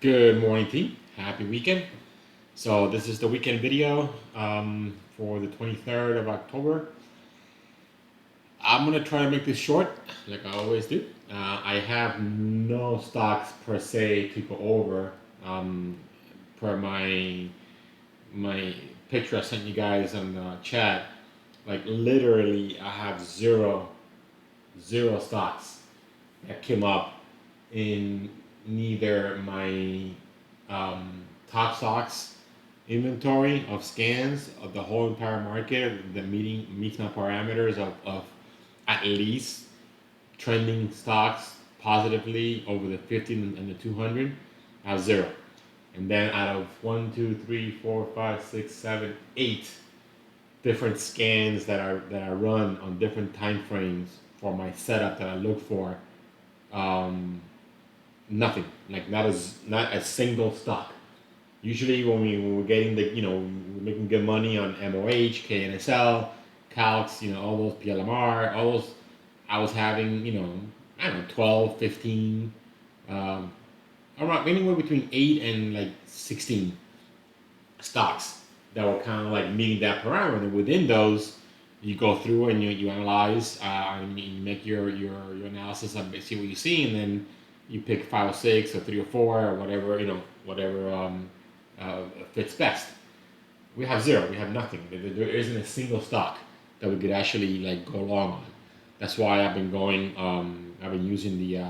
Good morning, team. Happy weekend. So this is the weekend video for the 23rd of October. I'm gonna try to make this short, like I always do. I have no stocks per se to go over per my picture I sent you guys on the chat. Like literally, I have zero stocks that came up in neither my top stocks inventory of scans of the whole entire market that meets my parameters of at least trending stocks positively over the 50 and the 200. I have zero. And then out of one, two, three, four, five, six, seven, eight different scans that I run on different time frames for my setup that I look for, um, nothing. Like not a single stock. Usually when we're getting we're making good money on MOH, KNSL, Calx, all those PLMR, all those I was having, I don't know, 12, 15, um, around anywhere between 8 and like 16 stocks that were kind of like meeting that parameter. And within those, you go through and you analyze, and you make your analysis of see what you see, and then you pick 5 or 6 or 3 or 4 or whatever, whatever fits best. We have zero. We have nothing. There isn't a single stock that we could actually like go long on. That's why I've been going. I've been using the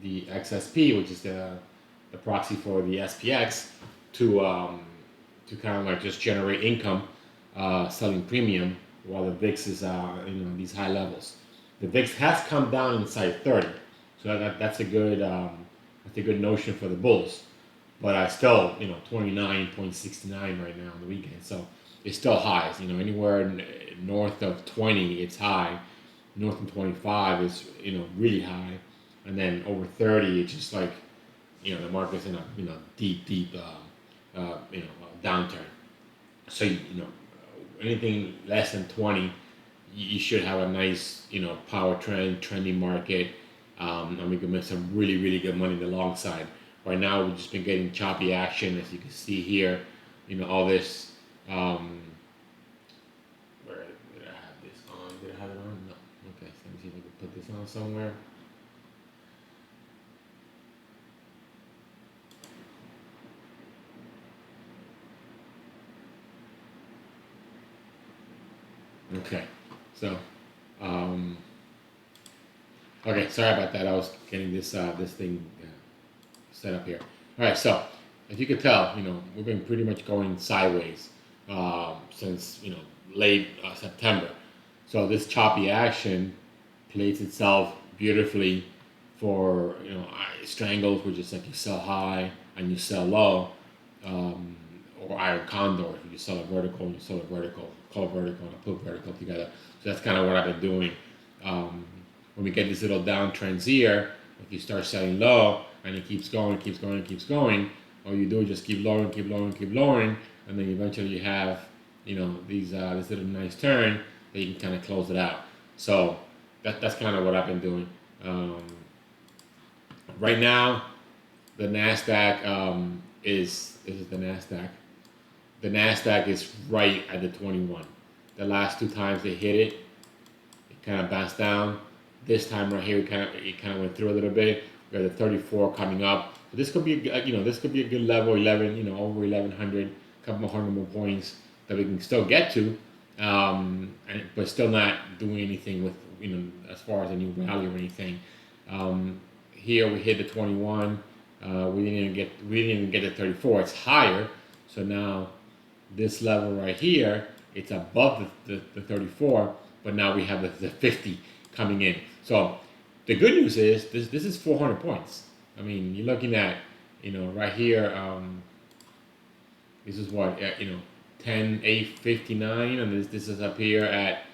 XSP, which is the proxy for the SPX, to kind of like just generate income, selling premium while the VIX is these high levels. The VIX has come down inside 30, so that's a good notion for the bulls. But I still 29.69 right now on the weekend, so it's still highs. Anywhere north of 20, it's high. North of 25 is really high, and then over 30, it's just like the market's in a deep downturn. So anything less than 20, you should have a nice power trending market, and we can make some really good money on the long side. Right now we've just been getting choppy action, as you can see here. All this. Where did I have this on? Did I have it on? No. Okay, so let me see if I can put this on somewhere. Okay, so um, okay, sorry about that. I was getting this thing set up here. All right, so as you can tell, we've been pretty much going sideways since late September. So this choppy action plays itself beautifully for strangles, which is like you sell high and you sell low, um, or iron condor, if you sell a vertical and you sell a vertical, call vertical and put vertical together. So that's kind of what I've been doing. Um, when we get these little downtrends here, if you start selling low and it keeps going, keeps going, keeps going, all you do is just keep lowering, keep lowering, keep lowering, and then eventually you have these this little nice turn that you can kind of close it out. So that's kind of what I've been doing. Right now, the Nasdaq this is the Nasdaq. The Nasdaq is right at the 21. The last two times they hit it, it kind of bounced down. This time right here, it kind of went through a little bit. We got the 34 coming up. So this could be this could be a good level 11, over 1100, a couple more hundred more points that we can still get to, but still not doing anything with as far as a new rally or anything. Here we hit the 21. We didn't even get the 34. It's higher. So now this level right here, it's above the 34, but now we have the 50 coming in. So the good news is this is 400 points. I mean, you're looking at right here. This is what 10,859, and this is up here at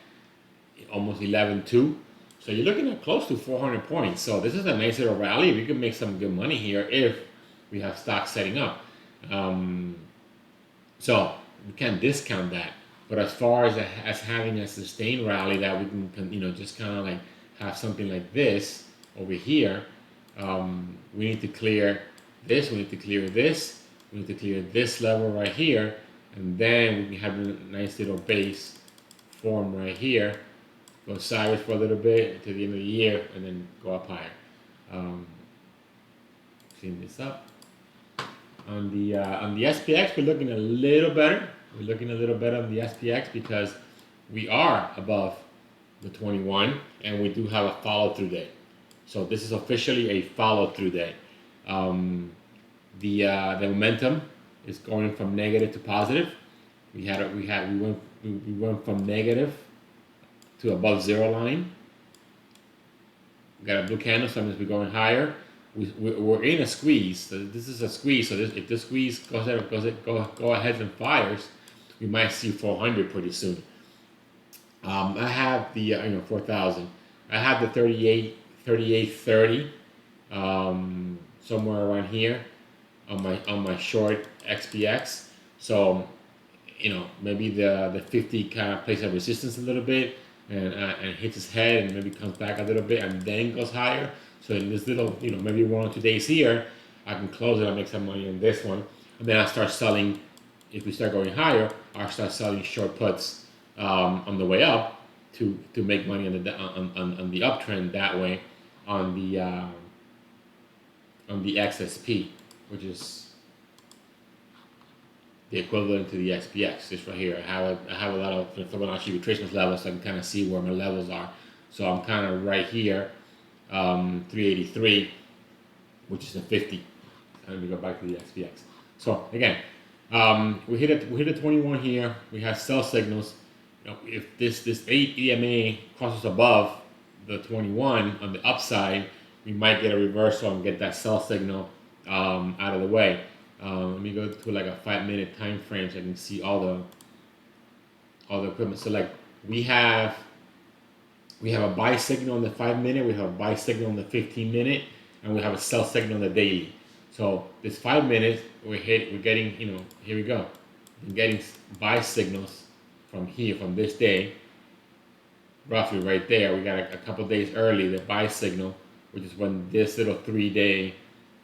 almost 11,2. So you're looking at close to 400 points. So this is a nice little rally. We can make some good money here if we have stocks setting up. So we can't discount that. But as far as having a sustained rally that we can just kind of like have something like this over here, we need to clear this, we need to clear this, we need to clear this level right here, and then we can have a nice little base form right here, go sideways for a little bit to the end of the year, and then go up higher. Clean this up. On the SPX, we're looking a little better. We're looking a little better on the SPX because we are above the 21, and we do have a follow-through day. So this is officially a follow-through day. The momentum is going from negative to positive. We went from negative to above zero line. We got a blue candle, so that means we're going higher. We're in a squeeze. So this is a squeeze. So if this squeeze go ahead and fires, we might see 400 pretty soon. I have the 4,000. I have the 3830 somewhere around here on my short XPX. So maybe the 50 kind of plays a resistance a little bit and hits its head and maybe comes back a little bit and then goes higher. So in this little, maybe 1 or 2 days here, I can close it and make some money on this one. And then I start selling, if we start going higher, I'll start selling short puts on the way up to make money on the uptrend that way on the XSP, which is the equivalent to the XPX. This right here, I have a lot of Fibonacci retracement levels, so I can kind of see where my levels are. So I'm kind of right here, 383, which is a 50. Let me go back to the XPX. So again, we hit a 21 here. We have sell signals. If this 8 EMA crosses above the 21 on the upside, we might get a reversal and get that sell signal out of the way. Let me go to like a 5-minute time frame so I can see all the equipment. So like we have a buy signal on the 5-minute, we have a buy signal on the 15-minute, and we have a sell signal on the daily. So this 5 minutes, we're getting, here we go. We're getting buy signals from here, from this day, roughly right there. We got a couple days early, the buy signal, which is when this little 3-day,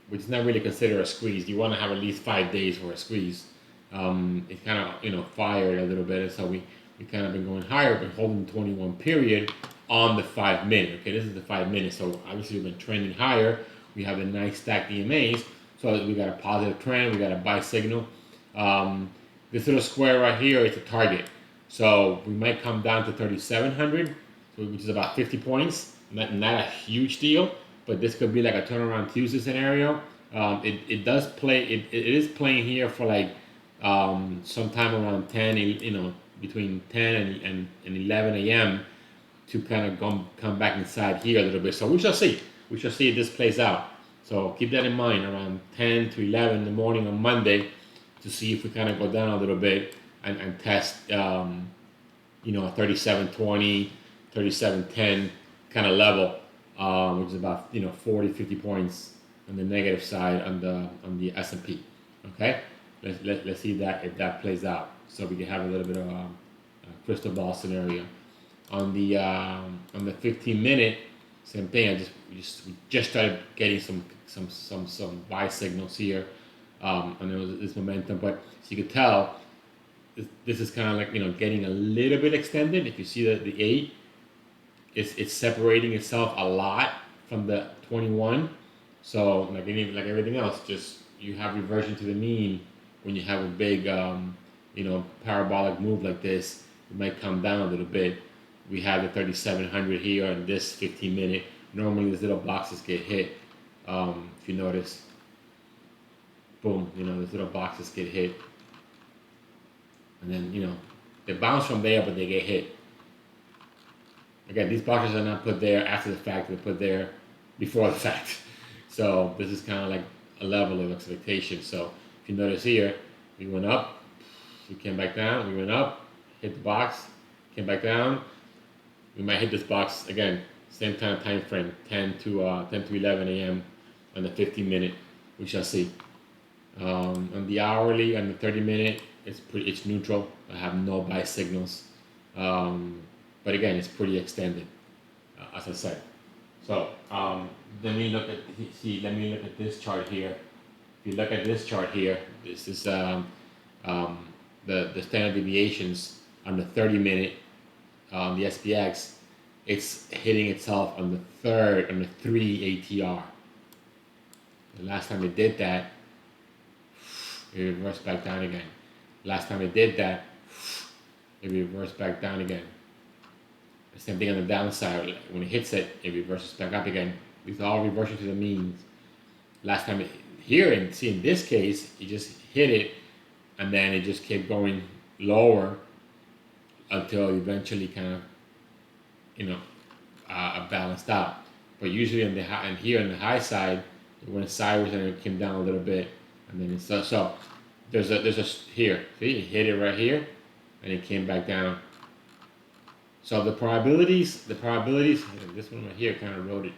which is not really considered a squeeze. You want to have at least 5 days for a squeeze. It's kind of, fired a little bit, and so we kind of been going higher, but holding the 21 period on the 5-minute. Okay, this is the 5 minutes, so obviously we've been trending higher. We have a nice stacked EMAs, so we got a positive trend. We got a buy signal. This little square right here is a target, so we might come down to 3,700, which is about 50 points. Not a huge deal, but this could be like a turnaround Tuesday scenario. It does play. It is playing here for like sometime around 10, between 10 and 11 a.m. to kind of come back inside here a little bit. So we shall see. We shall see if this plays out. So keep that in mind around 10 to 11 in the morning on Monday to see if we kind of go down a little bit and test, a 3720, 3710 kind of level, which is about 40, 50 points on the negative side on the S&P. Okay, let's see if that plays out, so we can have a little bit of a crystal ball scenario. On the 15-minute, same thing. We just started getting some buy signals here, and there was this momentum, but as you could tell, this is kind of like getting a little bit extended. If you see the 8, it's separating itself a lot from the 21. So like everything else, just you have reversion to the mean when you have a big parabolic move like this. It might come down a little bit. We have the 3,700 here on this 15-minute. Normally these little boxes get hit. If you notice, boom, these little boxes get hit. And then, they bounce from there, but they get hit. Again, these boxes are not put there after the fact, they're put there before the fact. So this is kind of like a level of expectation. So if you notice here, we went up, we came back down, we went up, hit the box, came back down. We might hit this box again, same kind of time frame, 10 to 11 a.m. on the 15-minute. We shall see. On the hourly and the 30-minute, it's neutral. I have no buy signals, but again, it's pretty extended, as I said. So let me look at this chart here. If you look at this chart here, this is um, the standard deviations on the 30-minute the SPX. It's hitting itself on the 3 ATR. The last time it did that, it reversed back down again. Last time it did that, it reversed back down again. The same thing on the downside. When it hits it, it reverses back up again. These are all reversing to the means. Last time here, and see in this case, it just hit it, and then it just kept going lower until eventually kind of, balanced out. But usually on the high, and here on the high side, it went sideways and it came down a little bit, and then it's so there's a here. See, it hit it right here, and it came back down. So the probabilities, this one right here kind of wrote it.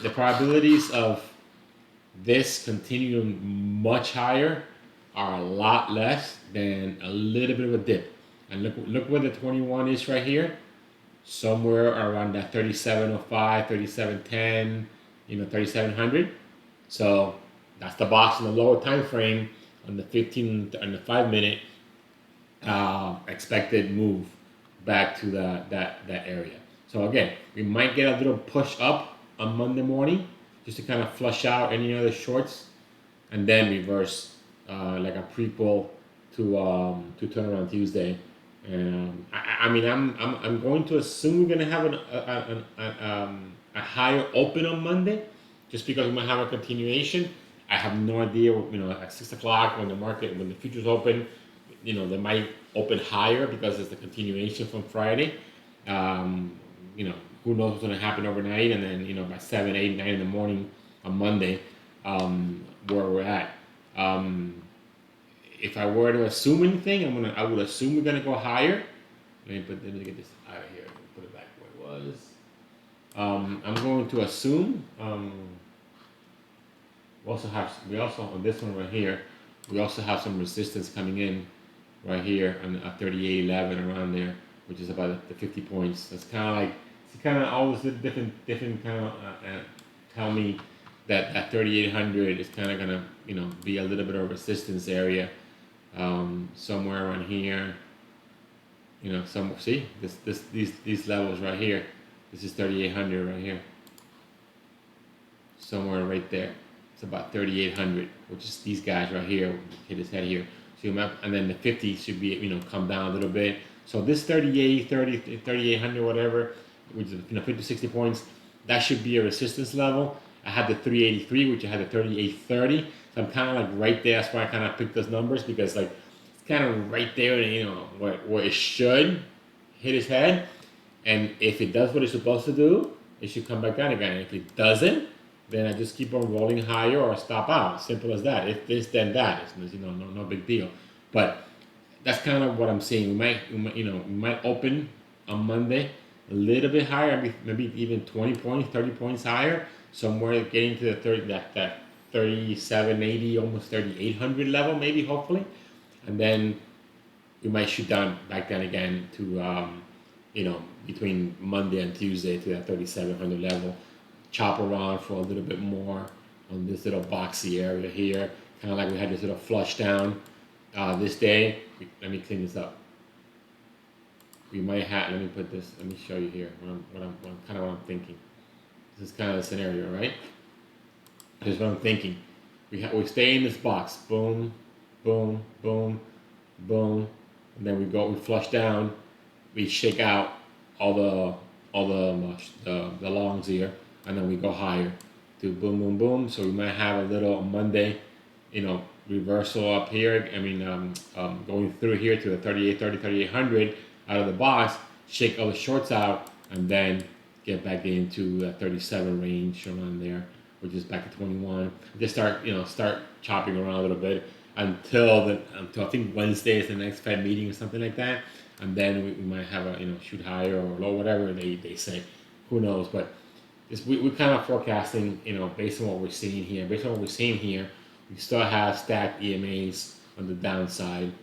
The probabilities of this continuing much higher are a lot less than a little bit of a dip. And look where the 21 is right here. Somewhere around that 3705, 3710, 3700. So that's the box in the lower time frame on the 15 and the 5-minute expected move back to that area. So again, we might get a little push up on Monday morning just to kind of flush out any other shorts, and then reverse like a prequel to turnaround Tuesday. I mean, I'm going to assume we're going to have a higher open on Monday, just because we might have a continuation. I have no idea. At 6 o'clock when the futures open, they might open higher because it's the continuation from Friday. Who knows what's going to happen overnight, and then by 7, 8, 9 in the morning on Monday, where we're at. If I were to assume anything, I would assume we're gonna go higher. Let me get this out of here. Put it back where it was. I'm going to assume. We also on this one right here. We also have some resistance coming in, right here on 38.11 around there, which is about the 50 points. That's kind of always different kind of tell me that 3800 is kind of gonna be a little bit of a resistance area. Somewhere around here, see these levels right here. This is 3800 right here. Somewhere right there. It's about 3800, which is these guys right here. Hit his head here. So and then the 50 should be come down a little bit. So this 3800 whatever, which is 50 60 points, that should be a resistance level. I had the 383, which I had the 3830. So I'm kind of like right there. That's why I kind of picked those numbers, because it's kind of right there, where it should hit his head. And if it does what it's supposed to do, it should come back down again. If it doesn't, then I just keep on rolling higher or stop out. Simple as that. If this, then that. It's no big deal. But that's kind of what I'm seeing. We might open on Monday a little bit higher, maybe even 20 points, 30 points higher, somewhere getting to the 3780, almost 3800 level, maybe, hopefully. And then we might shoot back down again to between Monday and Tuesday to that 3700 level, chop around for a little bit more on this little boxy area here, kind of like we had this little flush down this day. Let me clean this up. We might have, let me show you here what I'm thinking. This is kind of the scenario, right? Here's what I'm thinking. We stay in this box, boom, boom, boom, boom, and then we flush down, we shake out all the longs here, and then we go higher to boom, boom, boom. So we might have a little Monday, reversal up here. Going through here to the 3800 out of the box, shake all the shorts out, and then get back into the 37 range around there, which is back to 21. Just start chopping around a little bit until I think Wednesday is the next Fed meeting or something like that, and then we might have a shoot higher or low, whatever they say. Who knows? But we're kind of forecasting, based on what we're seeing here. Based on what we're seeing here, we still have stacked EMAs on the downside.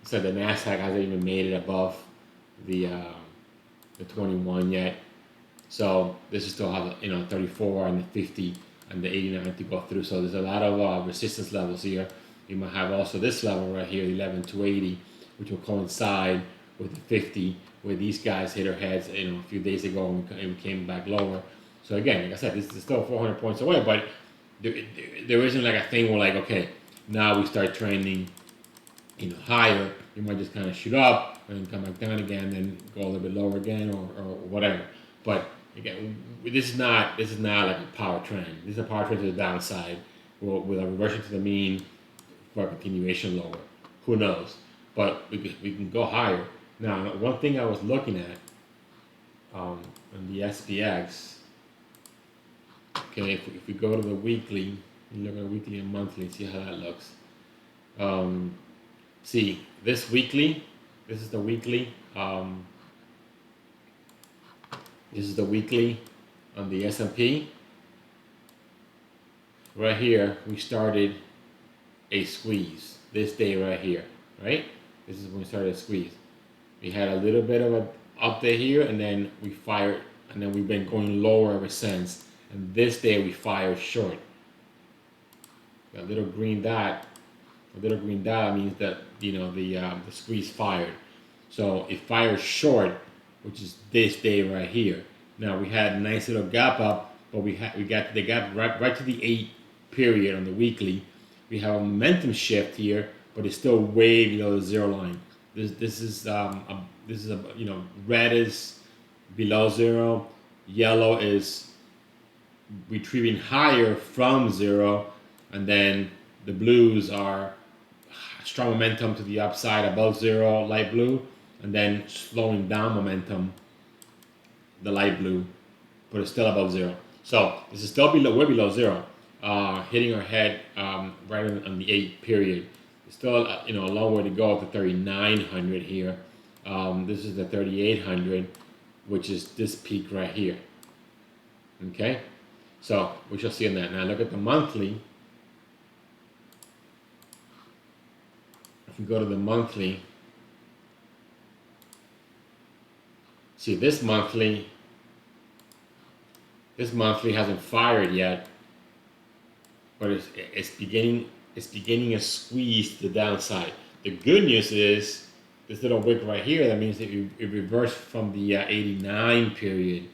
So the Nasdaq hasn't even made it above the 21 yet. So this is still have 34 and the 50 and the 89 to go through. So there's a lot of resistance levels here. You might have also this level right here, 11,280, which will coincide with the 50, where these guys hit their heads, a few days ago and we came back lower. So again, like I said, this is still 400 points away, but there isn't like a thing where like, okay, now we start trending, higher. You might just kind of shoot up and come back down again, and go a little bit lower again, or whatever. But again, this is not like a power trend. This is a power trend to the downside, with a reversion to the mean for a continuation lower. Who knows? But we can go higher. Now, one thing I was looking at on the SPX. Okay, if we go to the weekly, you look at weekly and monthly, see how that looks. See, this weekly, this is the weekly. This is the weekly on the S&P. Right here, we started a squeeze. This day right here, right? This is when we started a squeeze. We had a little bit of an update here, and then we fired, and then we've been going lower ever since. And this day we fired short. That little green dot. A little green dot means that the squeeze fired. So it fires short, which is this day right here. Now we had a nice little gap up, but we got the gap right to the 8 period on the weekly. We have a momentum shift here, but it's still way below the zero line. This is red is below zero, yellow is retrieving higher from zero, and then the blues are strong momentum to the upside above zero, light blue, and then slowing down momentum, the light blue, but it's still above zero. So this is still way below zero, hitting our head right on the 8 period. It's still a long way to go to 3,900 here. This is the 3,800, which is this peak right here. Okay, so we shall see on that. Now look at the monthly. If we go to the monthly, see this monthly hasn't fired yet, but it's beginning a squeeze to the downside. The good news is this little wick right here. That means that it reversed from the 89 period.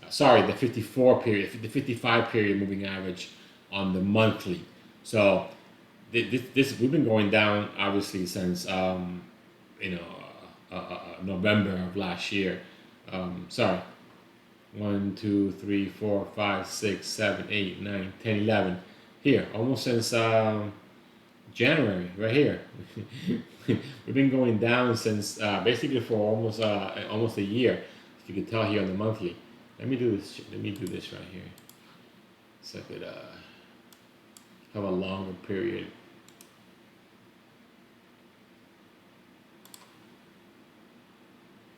The 54 period, the 55 period moving average on the monthly. So this we've been going down obviously since November of last year. 1, 2, 3, 4, 5, 6, 7, 8, 9, 10, 11. Here, almost since January, right here. We've been going down since basically for almost a year. If you can tell here on the monthly. Let me do this right here, so I could have a longer period.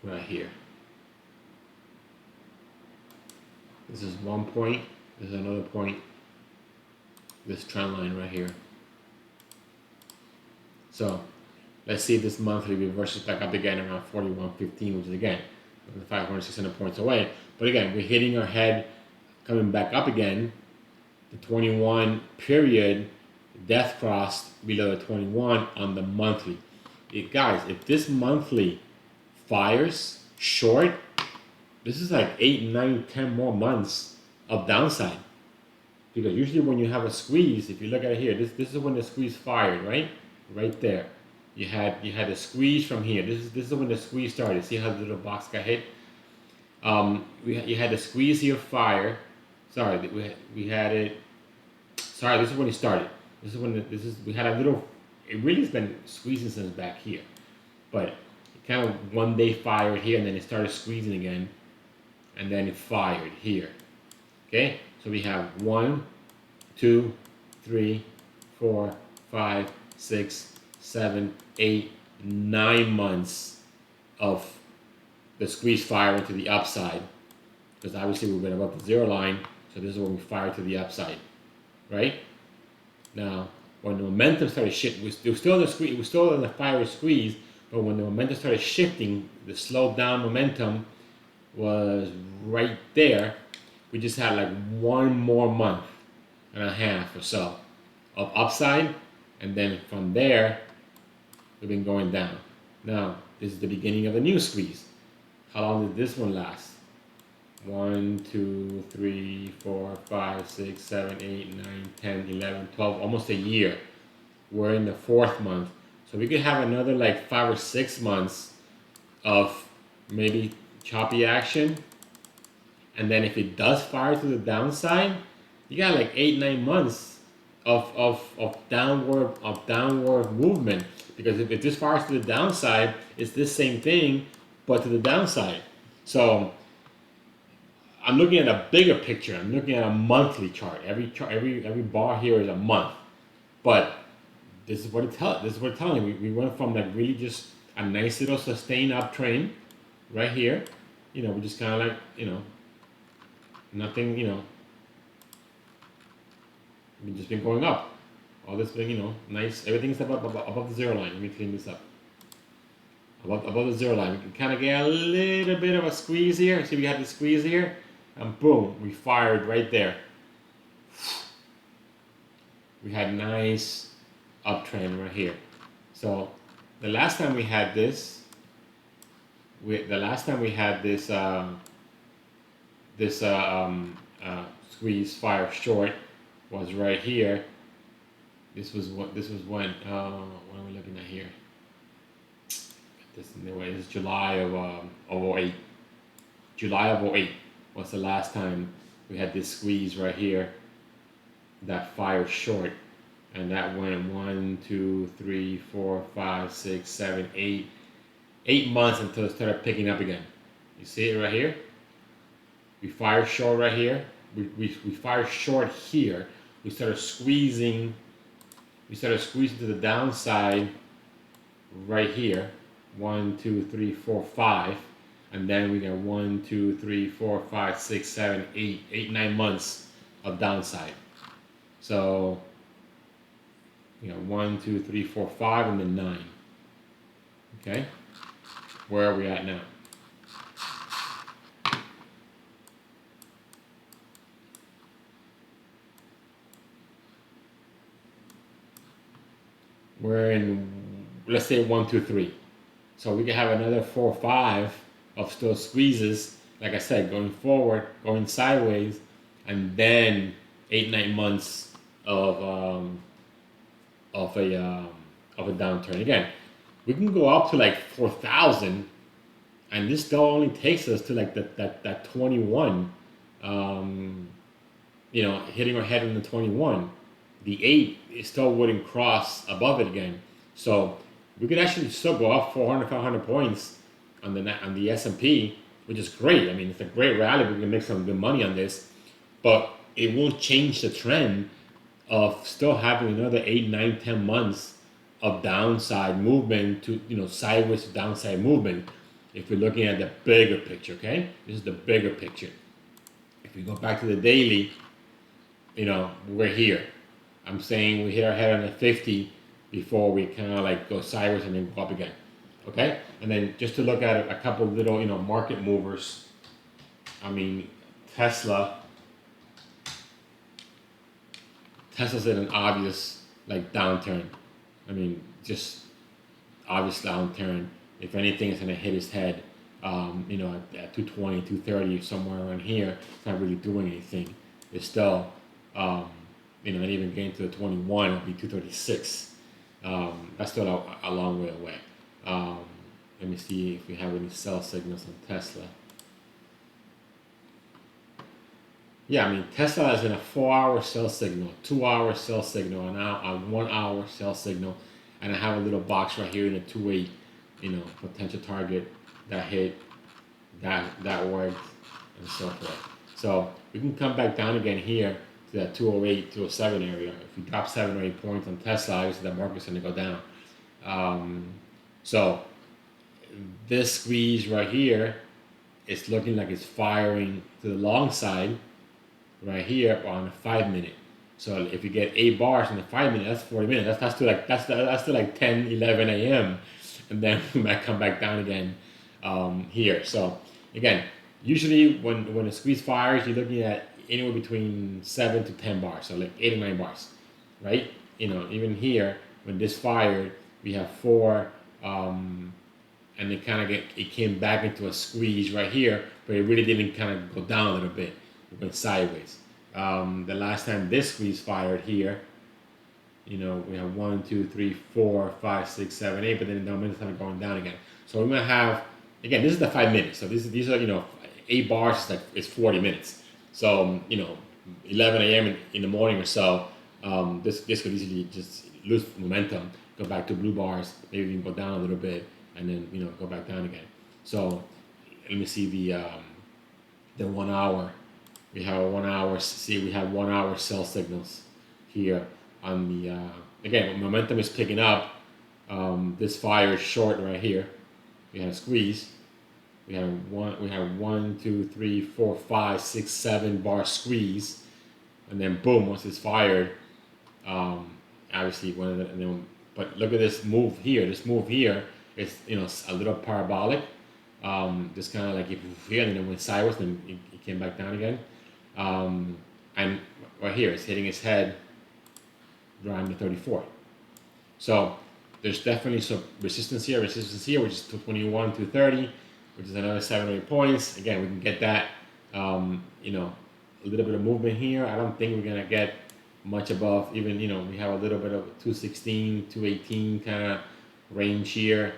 Right here. This is one point. This is another point. This trend line right here. So let's see if this monthly reverses back up again around 41.15, which is again 500, 600 points away. But again, we're hitting our head, coming back up again. The 21 period death crossed below the 21 on the monthly. Guys, if this monthly fires short, this is like 8, 9, 10 more months of downside. Because usually when you have a squeeze, if you look at it here, this is when the squeeze fired, right? Right there. You had a squeeze from here. This is when the squeeze started. See how the little box got hit? You had the squeeze here fire. Sorry, we had it. Sorry, this is when it started. We had a little. It really has been squeezing since back here, but it kind of one day fired here, and then it started squeezing again, and then it fired here. Okay, so we have 1, 2, 3, 4, 5, 6, 7, 8, 9 months of the squeeze firing to the upside, because obviously we've been above the zero line, so this is when we fire to the upside, right? Now, when the momentum started shifting, we're still in the squeeze, we're still in the fiery squeeze, but when the momentum started shifting, the slowed down momentum, was right there. We just had like one more month and a half or so of upside, and then from there we've been going down. Now this is the beginning of a new squeeze. How long did this one last? 1, 2, 3, 4, 5, 6, 7, 8, 9, 10, 11, 12, almost a year. We're in the fourth month. So we could have another like 5 or 6 months of maybe choppy action. And then if it does fire to the downside, you got like 8, 9 months of downward movement. Because if this fires to the downside, it's this same thing, but to the downside. So I'm looking at a bigger picture. I'm looking at a monthly chart. Every bar here is a month. But this is what it's telling me. We went from like really just a nice little sustained uptrend right here. We just kind of like, nothing, we've just been going up. All this thing, nice. Everything's above the zero line. Let me clean this up. Above the zero line. We can kind of get a little bit of a squeeze here. See, we had the squeeze here. And boom, we fired right there. We had nice uptrend right here. So the last time we had this, squeeze fire short was right here. This was when what are we looking at here? This is July of 08. July of 08 was the last time we had this squeeze right here that fired short, and that went 1, 2, 3, 4, 5, 6, 7, 8 months until it started picking up again. You see it right here? We fired short right here. We fired short here. We started squeezing to the downside right here. 1, 2, 3, 4, 5. And then we got 1, 2, 3, 4, 5, 6, 7, 8, 9 months of downside. So, 1, 2, 3, 4, 5, and then 9. Okay? Where are we at now? We're in, let's say 1, 2, 3. So we can have another 4 or 5 of still squeezes, like I said, going forward, going sideways, and then 8, 9 months of a downturn. Again, we can go up to like 4,000, and this still only takes us to like that 21. Hitting our head in the 21. The 8 it still wouldn't cross above it again. So we could actually still go up 400, 500 points on the S&P, which is great. I mean, it's a great rally. We can make some good money on this, but it won't change the trend of still having another 8, 9, 10 months of downside movement to, sideways to downside movement. If we're looking at the bigger picture, okay? This is the bigger picture. If we go back to the daily, we're here. I'm saying we hit our head on the 50 before we kind of like go sideways and then go up again. Okay? And then just to look at a couple of little, market movers. I mean, Tesla's in an obvious like downturn. I mean, just obvious downturn. If anything, it's gonna hit his head. At 220, 230, somewhere around here. It's not really doing anything. It's still, not even getting to the 21. It'll be 236. That's still a long way away. Let me see if we have any sell signals on Tesla. Yeah, I mean, Tesla is in a 4-hour sell signal, 2-hour sell signal, a 1-hour sell signal, and I have a little box right here in the 2.8, potential target that hit, that worked, and so forth. So we can come back down again here to that 208, 207 area. If we drop 7 or 8 points on Tesla, obviously the market's going to go down. So this squeeze right here, it's looking like it's firing to the long side right here on a 5-minute. So if you get 8 bars in the 5-minute, that's 40 minutes. That's to like 10, 11 a.m. And then we might come back down again here. So again, Usually when a squeeze fires, you're looking at anywhere between 7 to 10 bars, so like 8 or 9 bars, right? Even here when this fired, we have 4, and it came back into a squeeze right here, but it really didn't kind of go down a little bit. It went sideways. The last time this squeeze fired here, we have 1, 2, 3, 4, 5, 6, 7, 8, but then the momentum started going down again. So we're gonna have, again, this is the 5 minutes. So these are 8 bars is it's 40 minutes. So 11 a.m. in the morning or so, this could easily just lose momentum, go back to blue bars, maybe even go down a little bit, and then go back down again. So let me see the 1 hour. We have a 1 hour. See, we have 1 hour sell signals here on the. Again, when momentum is picking up, this fire is short right here. We have a squeeze. We have 1, 2, 3, 4, 5, 6, 7 bar squeeze, and then boom, once it's fired, obviously but look at this move here. This move here is a little parabolic. Just kind of like here, and then went sideways, and it came back down again. And right here, it's hitting its head around the 34. So there's definitely some resistance here, which is 221, 230, which is another 7 or 8 points. Again, we can get that, a little bit of movement here. I don't think we're gonna get much above even, we have a little bit of 216, 218 kind of range here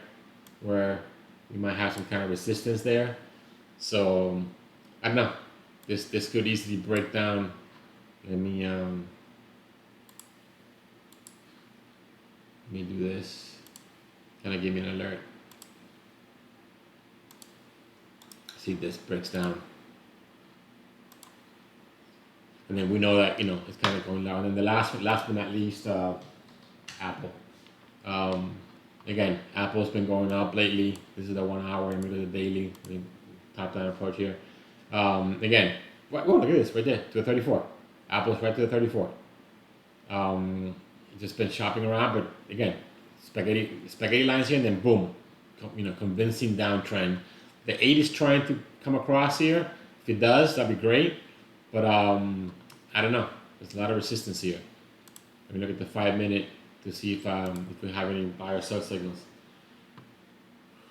where we might have some kind of resistance there. So I don't know. This could easily break down. Let me do this. Kind of give me an alert. See if this breaks down. And then we know that it's kind of going down. And then the last but not least, Apple. Again, Apple's been going up lately. This is the 1 hour and middle of the daily. Top down approach here. Again, look at this right there to the 34. Apple's right to the 34. Just been shopping around, but again, spaghetti lines here, and then boom, convincing downtrend. The 8 is trying to come across here. If it does, that'd be great. But I don't know. There's a lot of resistance here. Let me look at the 5 minute to see if we have any buy or sell signals.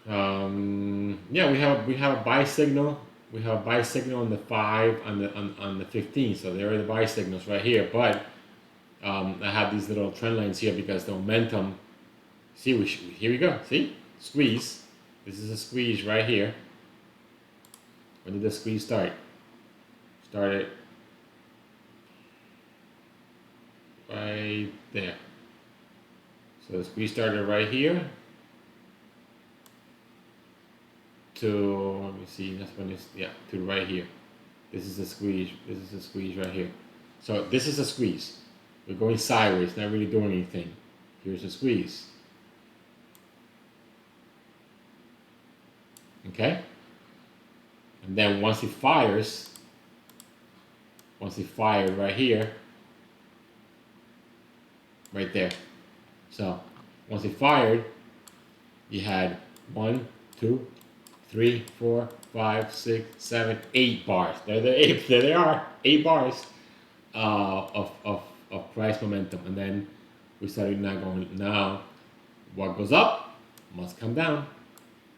Yeah, we have a buy signal. We have a buy signal on the 5 on the 15. So there are the buy signals right here. But I have these little trend lines here because the momentum. See, here we go. See, squeeze. This is a squeeze right here. When did the squeeze start? Started right there. So the squeeze started right here to, let me see, that's when it's, to right here. This is a squeeze. This is a squeeze right here. So this is a squeeze. We're going sideways, not really doing anything. Here's a squeeze. Okay? And then once it fired right here, right there. So once it fired, you had 1, 2, 3, 4, 5, 6, 7, 8 bars. There they are, 8 bars of price momentum. And then we started now what goes up must come down.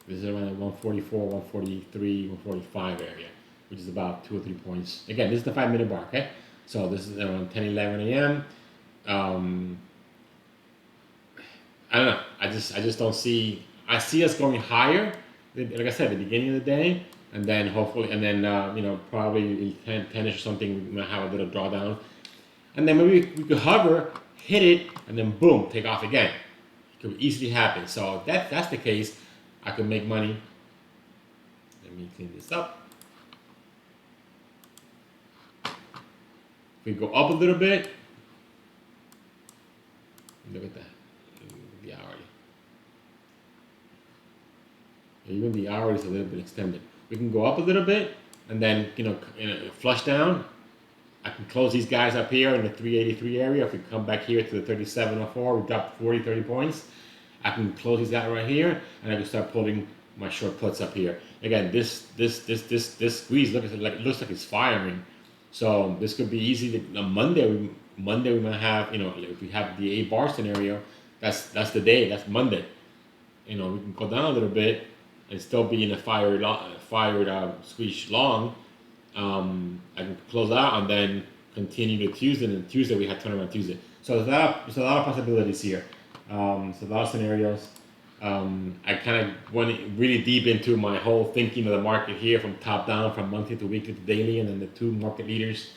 This is around 144, 143, 145 area, which is about 2 or 3 points. Again, this is the 5 minute bar, okay? So this is around 10, 11 a.m. I don't know. I just don't see. I see us going higher. Like I said, at the beginning of the day, and then hopefully, and then probably 10ish or something, we might have a little drawdown, and then maybe we could hover, hit it, and then boom, take off again. It could easily happen. So if that's the case, I could make money. Let me clean this up. If we go up a little bit, look at that. The hourly. Even the hourly is a little bit extended. We can go up a little bit and then flush down. I can close these guys up here in the 383 area. If we come back here to the 3704, we dropped 30 points. I can close these out right here, and I can start pulling my short puts up here. Again, this squeeze looks like it's firing. So this could be easy. On Monday we might have, if we have the 8 bar scenario, that's the day. That's Monday. We can go down a little bit and still be in a fired squeeze long. I can close out and then continue to Tuesday, and then Tuesday we have turnaround Tuesday. So there's a lot of possibilities here. So a lot of scenarios. I kind of went really deep into my whole thinking of the market here, from top down, from monthly to weekly to daily, and then the 2 market leaders.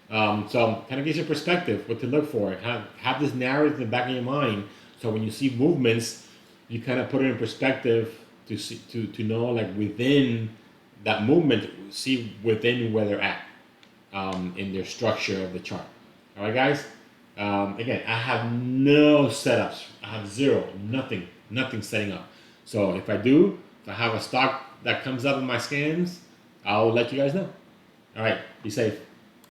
So kind of gives you perspective, what to look for. Have this narrative in the back of your mind, so when you see movements, you kind of put it in perspective to see, to know, like, within that movement, see within where they're at in their structure of the chart. All right, guys. Again, I have no setups. I have zero, nothing setting up. So if I have a stock that comes up in my scans, I'll let you guys know. All right, be safe.